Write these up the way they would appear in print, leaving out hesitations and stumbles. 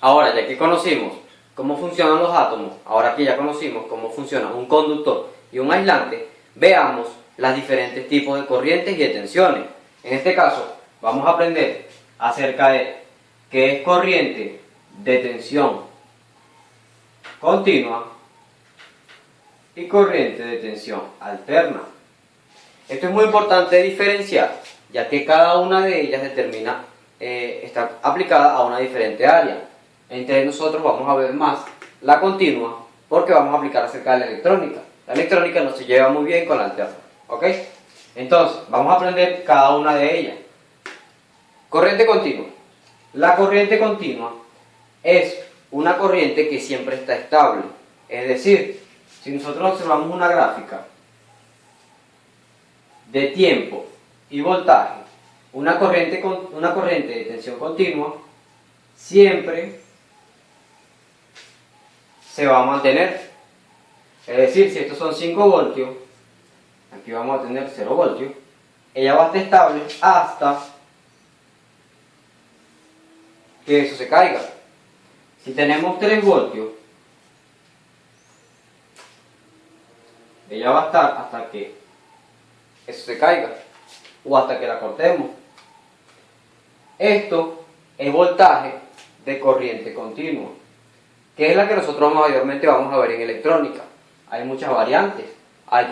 Ahora, ya que conocimos cómo funcionan los átomos, ahora que ya conocimos cómo funciona un conductor y un aislante, veamos los diferentes tipos de corrientes y de tensiones. En este caso, vamos a aprender acerca de qué es corriente de tensión continua y corriente de tensión alterna. Esto es muy importante diferenciar, ya que cada una de ellas está aplicada a una diferente área. Entre nosotros vamos a ver más la continua, porque vamos a aplicar acerca de la electrónica. La electrónica no se lleva muy bien con la alterna, ¿ok? Entonces, vamos a aprender cada una de ellas. Corriente continua. La corriente continua es una corriente que siempre está estable. Es decir, si nosotros observamos una gráfica de tiempo y voltaje, una corriente de tensión continua siempre se va a mantener. Es decir, si estos son 5 voltios, aquí vamos a tener 0 voltios, ella va a estar estable hasta que eso se caiga. Si tenemos 3 voltios, ella va a estar hasta que eso se caiga o hasta que la cortemos. Esto es voltaje de corriente continua, que es la que nosotros mayormente vamos a ver en electrónica. Hay muchas variantes. Hay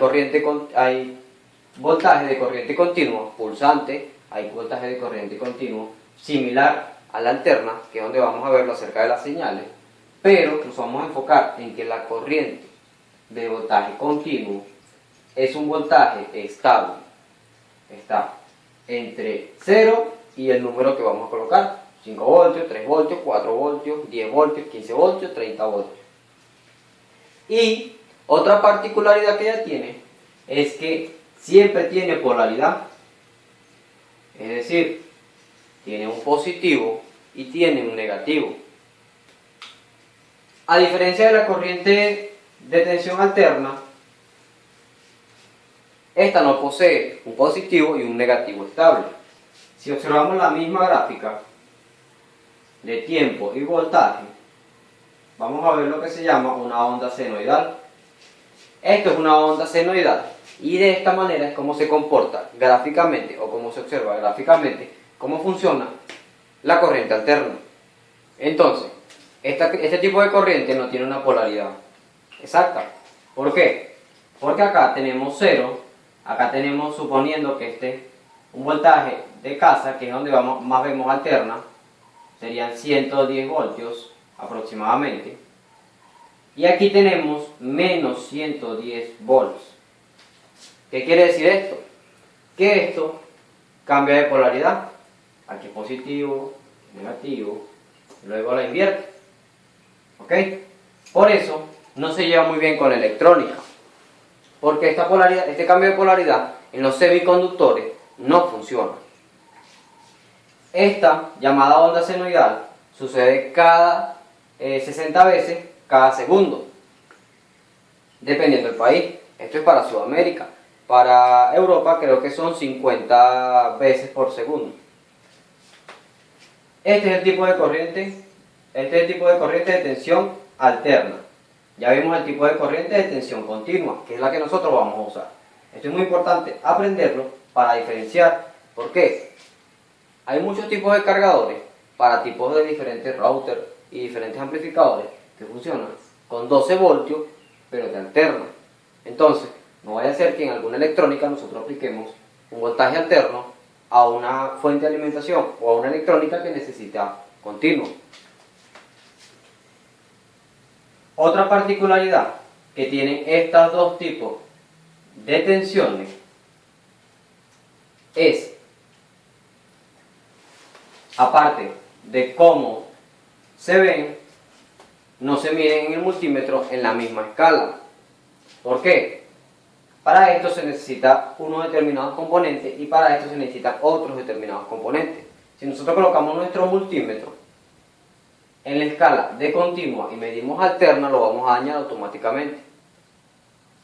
voltaje de corriente continua pulsante, hay voltaje de corriente continua similar a la alterna, que es donde vamos a verlo acerca de las señales, pero nos vamos a enfocar en que la corriente de voltaje continuo es un voltaje estable. Está entre 0 y el número que vamos a colocar: 5 voltios, 3 voltios, 4 voltios, 10 voltios, 15 voltios, 30 voltios. Y otra particularidad que ella tiene es que siempre tiene polaridad. Es decir, tiene un positivo y tiene un negativo. A diferencia de la corriente de tensión alterna, esta no posee un positivo y un negativo estable. Si observamos la misma gráfica de tiempo y voltaje, vamos a ver lo que se llama una onda senoidal. Esto es una onda senoidal y de esta manera es como se comporta gráficamente, o como se observa gráficamente cómo funciona la corriente alterna. Entonces, este tipo de corriente no tiene una polaridad exacta. ¿Por qué? Porque acá tenemos 0, acá tenemos, suponiendo que un voltaje de casa, que es donde más vemos alterna, serían 110 voltios aproximadamente. Y aquí tenemos menos 110 volts. ¿Qué quiere decir esto? Que esto cambia de polaridad. Aquí es positivo, negativo, luego la invierte. ¿Ok? Por eso no se lleva muy bien con la electrónica, porque este cambio de polaridad en los semiconductores no funciona. Esta llamada onda senoidal sucede cada 60 veces cada segundo, dependiendo del país. Esto es para Sudamérica. Para Europa creo que son 50 veces por segundo. Este es el tipo de corriente de tensión alterna. Ya vimos el tipo de corriente de tensión continua, que es la que nosotros vamos a usar. Esto es muy importante aprenderlo para diferenciar. ¿Por qué? Hay muchos tipos de cargadores para tipos de diferentes routers y diferentes amplificadores que funcionan con 12 voltios, pero de alterna. Entonces, no vaya a ser que en alguna electrónica nosotros apliquemos un voltaje alterno a una fuente de alimentación o a una electrónica que necesita continuo. Otra particularidad que tienen estos dos tipos de tensiones es, aparte de cómo se ven, no se miden en el multímetro en la misma escala. ¿Por qué? Para esto se necesita unos determinados componentes y para esto se necesitan otros determinados componentes. Si nosotros colocamos nuestro multímetro en la escala de continua y medimos alterna, lo vamos a dañar automáticamente.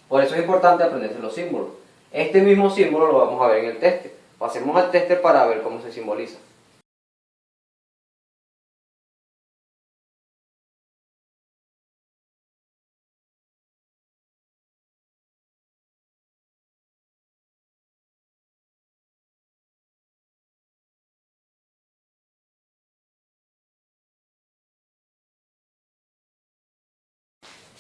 Por eso es importante aprenderse los símbolos. Este mismo símbolo lo vamos a ver en el tester. Pasemos al tester para ver cómo se simboliza.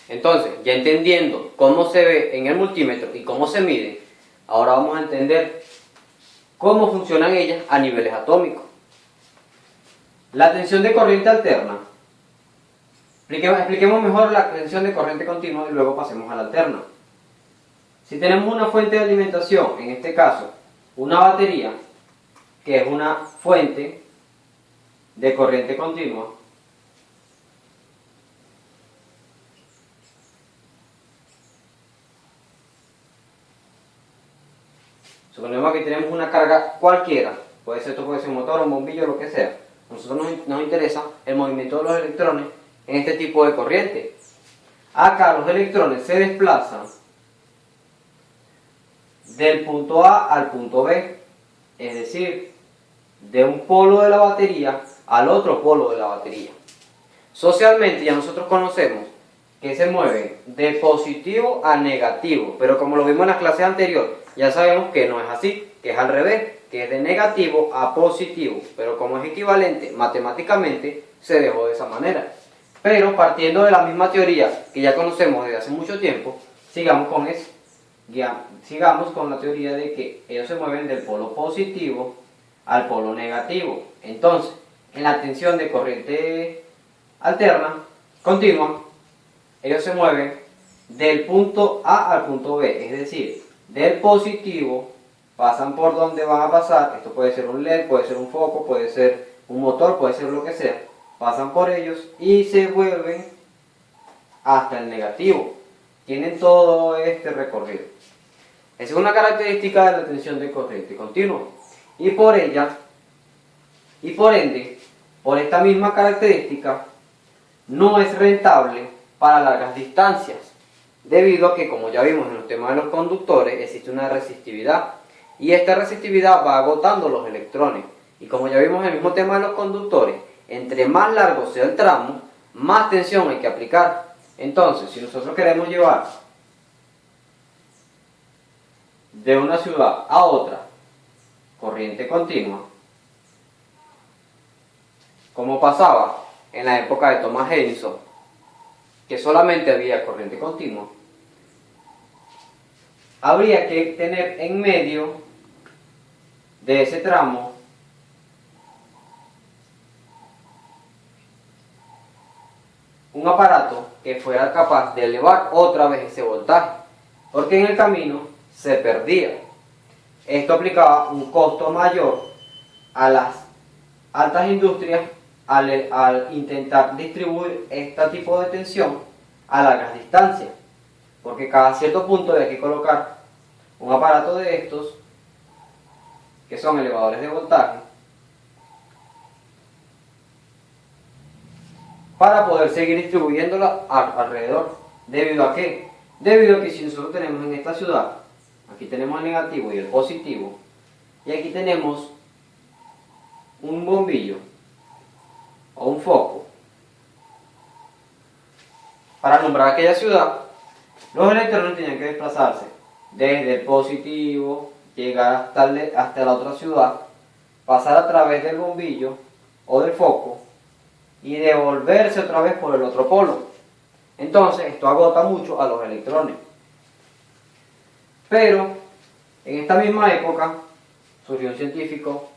Entonces, ya entendiendo cómo se ve en el multímetro y cómo se mide, ahora vamos a entender cómo funcionan ellas a niveles atómicos. La tensión de corriente alterna. Expliquemos mejor la tensión de corriente continua y luego pasemos a la alterna. Si tenemos una fuente de alimentación, en este caso una batería, que es una fuente de corriente continua, suponemos que tenemos una carga cualquiera, esto puede ser un motor, un bombillo, lo que sea. A nosotros nos interesa el movimiento de los electrones en este tipo de corriente. Acá los electrones se desplazan del punto A al punto B, es decir, de un polo de la batería al otro polo de la batería. Socialmente ya nosotros conocemos que se mueven de positivo a negativo, pero como lo vimos en las clases anteriores, ya sabemos que no es así, que es al revés, que es de negativo a positivo, pero como es equivalente matemáticamente, se dejó de esa manera. Pero partiendo de la misma teoría que ya conocemos desde hace mucho tiempo, sigamos con eso. Sigamos con la teoría de que ellos se mueven del polo positivo al polo negativo. Entonces, en la tensión de corriente alterna, continua, ellos se mueven del punto A al punto B, es decir, del positivo pasan por donde van a pasar. Esto puede ser un LED, puede ser un foco, puede ser un motor, puede ser lo que sea. Pasan por ellos y se vuelven hasta el negativo. Tienen todo este recorrido. Esa es una característica de la tensión de corriente continua. Y por ella, y por ende, por esta misma característica, no es rentable para largas distancias, debido a que, como ya vimos en los temas de los conductores, existe una resistividad, y esta resistividad va agotando los electrones. Y como ya vimos en el mismo tema de los conductores, entre más largo sea el tramo, más tensión hay que aplicar. Entonces, si nosotros queremos llevar de una ciudad a otra corriente continua, como pasaba en la época de Thomas Edison, que solamente había corriente continua, habría que tener en medio de ese tramo un aparato que fuera capaz de elevar otra vez ese voltaje, porque en el camino se perdía. Esto aplicaba un costo mayor a las altas industrias al intentar distribuir este tipo de tensión a largas distancias, porque cada cierto punto hay que colocar un aparato de estos, que son elevadores de voltaje, para poder seguir distribuyéndola alrededor. ¿Debido a qué? Debido a que si nosotros tenemos en esta ciudad, aquí tenemos el negativo y el positivo, y aquí tenemos un bombillo o un foco, para alumbrar aquella ciudad, los electrones tenían que desplazarse desde el positivo, llegar hasta la otra ciudad, pasar a través del bombillo o del foco y devolverse otra vez por el otro polo. Entonces esto agota mucho a los electrones. Pero en esta misma época surgió un científico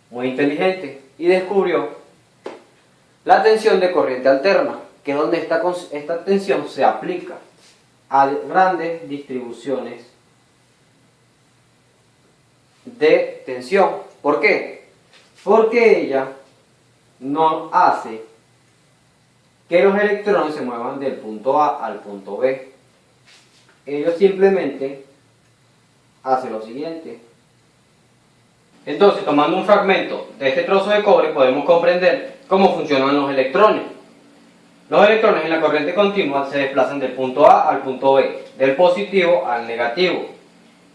muy inteligente y descubrió la tensión de corriente alterna, que es donde esta tensión se aplica a grandes distribuciones de tensión. ¿Por qué? Porque ella no hace que los electrones se muevan del punto A al punto B. Ellos simplemente hacen lo siguiente. Entonces, tomando un fragmento de este trozo de cobre, podemos comprender cómo funcionan los electrones. Los electrones en la corriente continua se desplazan del punto A al punto B, del positivo al negativo.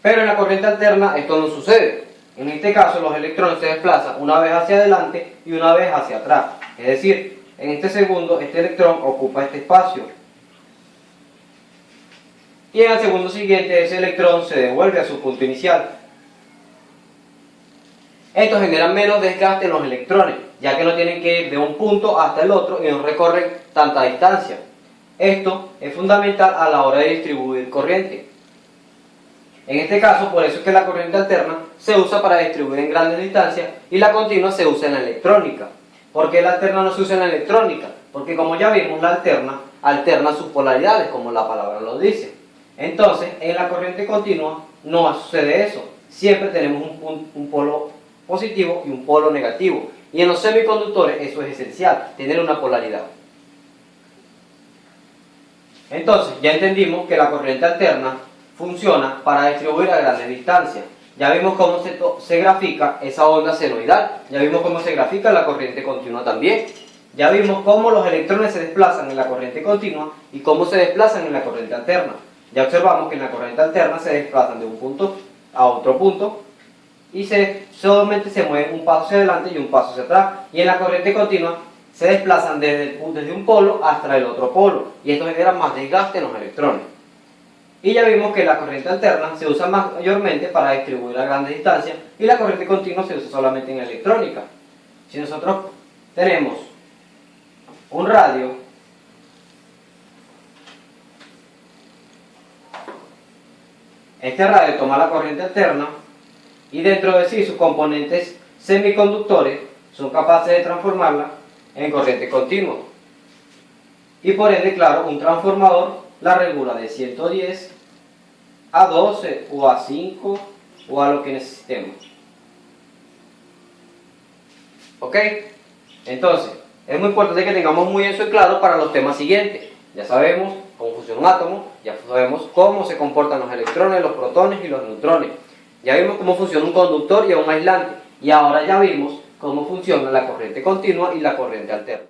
Pero en la corriente alterna esto no sucede. En este caso, los electrones se desplazan una vez hacia adelante y una vez hacia atrás. Es decir, en este segundo, este electrón ocupa este espacio. Y en el segundo siguiente, ese electrón se devuelve a su punto inicial. Esto genera menos desgaste en los electrones, ya que no tienen que ir de un punto hasta el otro y no recorren tanta distancia. Esto es fundamental a la hora de distribuir corriente. En este caso, por eso es que la corriente alterna se usa para distribuir en grandes distancias y la continua se usa en la electrónica. ¿Por qué la alterna no se usa en la electrónica? Porque como ya vimos, la alterna sus polaridades, como la palabra lo dice. Entonces, en la corriente continua no sucede eso. Siempre tenemos un polo positivo y un polo negativo. Y en los semiconductores eso es esencial, tener una polaridad. Entonces, ya entendimos que la corriente alterna funciona para distribuir a grandes distancias. Ya vimos cómo se grafica esa onda senoidal. Ya vimos cómo se grafica la corriente continua también. Ya vimos cómo los electrones se desplazan en la corriente continua y cómo se desplazan en la corriente alterna. Ya observamos que en la corriente alterna se desplazan de un punto a otro punto y solamente se mueven un paso hacia adelante y un paso hacia atrás. Y en la corriente continua se desplazan desde un polo hasta el otro polo, y esto genera más desgaste en los electrones. Y ya vimos que la corriente alterna se usa mayormente para distribuir a grandes distancias y la corriente continua se usa solamente en electrónica. Si nosotros tenemos un radio este radio toma la corriente alterna y dentro de sí sus componentes semiconductores son capaces de transformarla en corriente continua. Y por ende, claro, un transformador la regula de 110 a 12 o a 5 o a lo que necesitemos. ¿Ok? Entonces, es muy importante que tengamos muy eso en claro para los temas siguientes. Ya sabemos cómo funciona un átomo, ya sabemos cómo se comportan los electrones, los protones y los neutrones. Ya vimos cómo funciona un conductor y un aislante. Y ahora ya vimos cómo funciona la corriente continua y la corriente alterna.